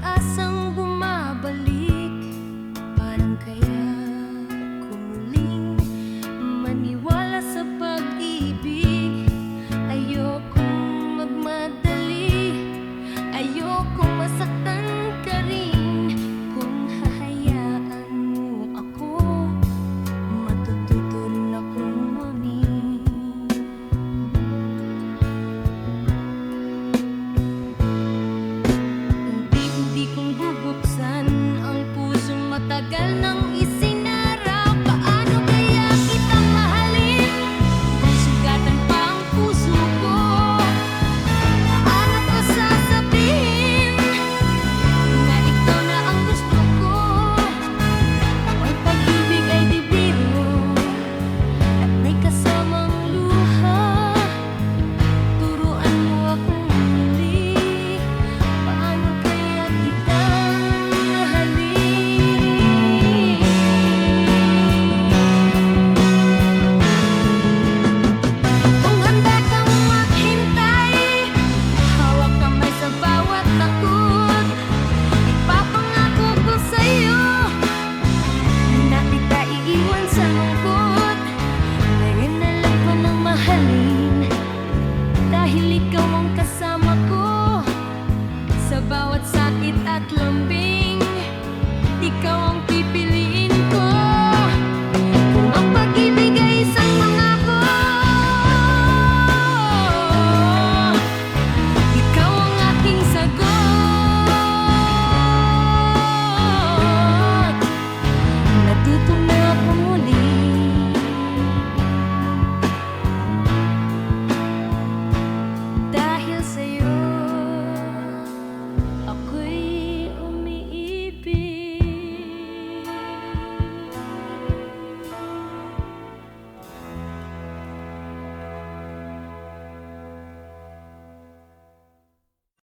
pag-asang bumabalik. Parang kaya kumuling maniwala sa pag-ibig. Ayokong magmadali, ayokong masaktan ka rin. Kung hahayaan mo ako, matututo rin akong umamin. Hindi kong bubuksan ang pusong matagal nang isinara. Paano kaya kita mahalin kung sugatan pa ang puso ko? Ano ko sasabihin na ikaw na ang gusto ko? Ang pag-ibig ay di biro at may kasamang luha. Turuan mo akong muli, paano kaya kita mahalin? Kung handa kang maghintay, hawak kamay sa bawat takot. Ipapangako ko sa'yo na kita iiwan sa lungkot. Ngayon na lang ko nang mahalin, dahil ikaw ang kasama ko sa bawat sakit at lambing. Ikaw ang